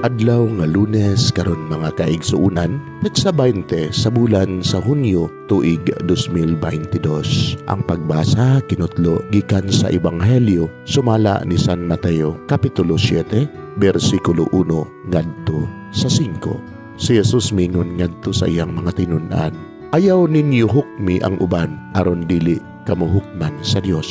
Adlaw nga Lunes karon mga kaigsuunan, petsa 20 sa bulan sa Hunyo tuig 2022. Ang pagbasa kinutlo gikan sa Ebanghelyo sumala ni San Mateo kapitulo 7 bersikulo 1 ngadto sa 5. Si Jesus mingon ngadto sa iyang mga tinun-an, ayaw ninyo hukmi ang uban aron dili kamo hukman sa Dios.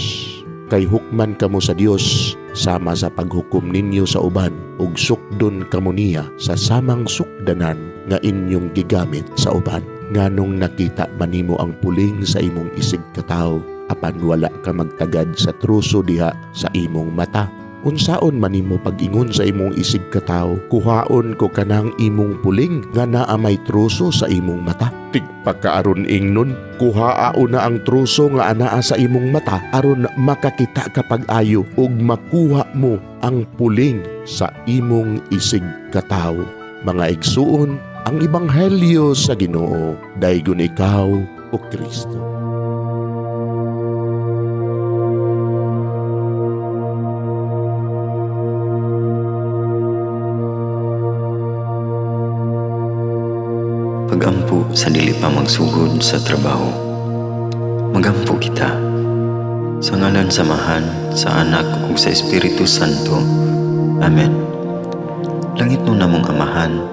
Kay hukman kamo sa Dios sama sa paghukom ninyo sa uban ug sukdon kamo niya sa samang sukdanan nga inyong gigamit sa uban. Nganong nakita man nimo ang puling sa imong isig katawo apan wala ka magtagad sa truso diha sa imong mata? Unsaon man nimo pag-ingon sa imong isig katawo, kuhaon ko kanang imong puling nga naa may truso sa imong mata? Tigpakaaron ingnon, kuhaa na ang truso nga anaa sa imong mata aron makakita ka pag-ayo ug makuha mo ang puling sa imong isig katawo. Mga igsuon, ang Ebanghelyo sa Ginoo, daygon ikaw o Kristo. Pagampo sa dili pa magsugod sa trabaho. Magampo kita. Sa ngalan samahan, sa Anak ug sa Espiritu Santo. Amen. Langit no namong Amahan,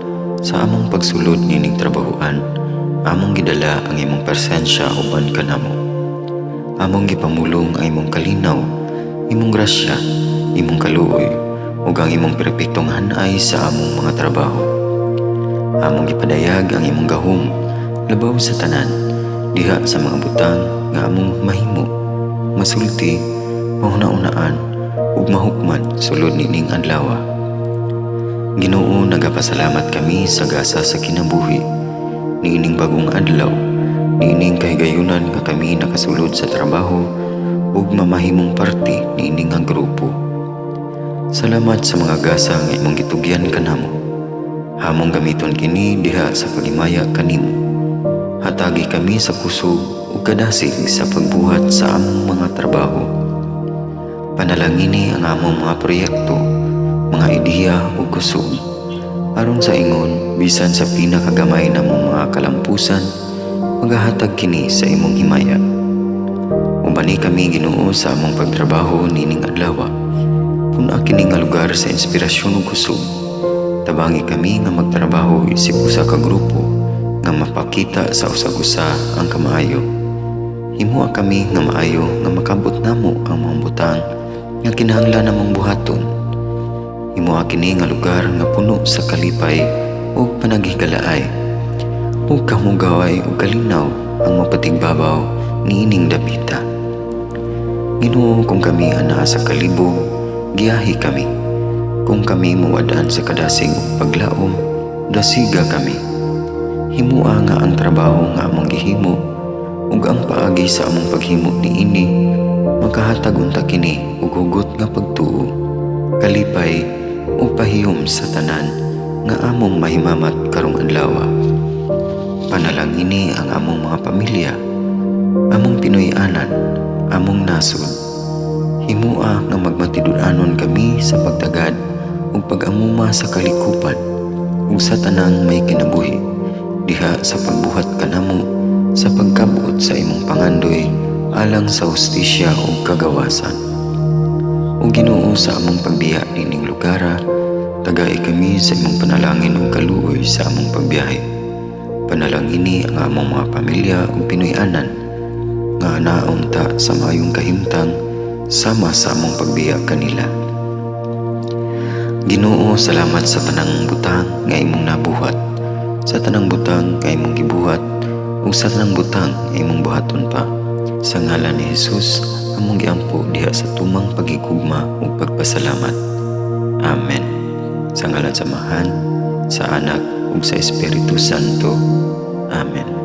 sa among pagsulod nining trabahoan, among gidala ang imong presensya uban kanamo. Among gipamulong ang imong kalinaw, imong grasya, imong kaluoy, ug ang imong perpektong hanay sa among mga trabaho. Among gipadayag ang imong gahom labaw sa tanan diha sa mga butang nga among mahimo, masulti, mahuna-unaan ug mahukman sulod nining adlaw. Ginoo, nagapasalamat kami sa gasa sa kinabuhi niining bagong adlaw, niining kahigayunan nga kami nakasulod sa trabaho ug mamahimong parte niining nga grupo. Salamat sa mga gasa nga imong gitugyan kanamo. Hamong gamiton kini diha sa pagimaya kanimo. Hatagi kami sa kusog ug kadasig sa pagbuhat sa among mga trabaho. Panalangini ang among mga proyekto, mga ideya ug kusog aron sa ingon bisan sa pinakagamay namong mga kalampusan, magahatag kini sa imong himaya. Ubani kami Ginoo sa among pagtrabaho nining adlaw. Puna kini nga lugar sa inspirasyon ug kusog. Tabangi kami nga magtrabaho isip usa ka grupo nga mapakita sa usag-usa ang kamaayo. Himua kami nga maayo nga makabot namo ang mga butang nga kinahanglan namong buhaton. Himua kini nga lugar nga puno sa kalipay ug panagihigalaay. Ug kamugaway ug kalinaw ang mapatigbabaw niining dapita. Ginoo, kung kami anaa sa kalibog, giyahi kami. Kung kami muwadaan sa kadasig ug paglaom, dasiga kami. Himua nga ang trabaho nga among gihimo ug ang paagi sa among paghimo niini makahatag unta kini ug hugot nga pagtuo, kalipay ug pahiyom sa tanan nga among mahimamat karong adlaw. Panalangini ang among mga pamilya, among Pinoy-anan, among nasod. Himua nga magmatidud-anon kami sa pagtagad ug pag-amuma sa kalikupan ug sa tanang may kinabuhi diha sa pagbuhat kanamo sa pagkabot sa imong pangandoy alang sa hustisya ug kagawasan. Ug Ginoo, sa among pagbiya nining lugara, tagay kami sa imong panalangin ug kaluoy sa among pagbiyahe. Panalangini ang among mga pamilya ug Pinoy-anan nga anaon ta sa maayong kahimtang sama sa among pagbiya kanila. Ginoo, salamat sa tanang butang nga imong nabuhat, sa tanang butang nga imong gibuhat, ug sa tanang butang nga imong buhaton pa. Sa ngalan ni Jesus, among giampo diha sa tumang pagigugma ug pagpasalamat. Amen. Sa ngalan samahan, sa Anak ug sa Espiritu Santo. Amen.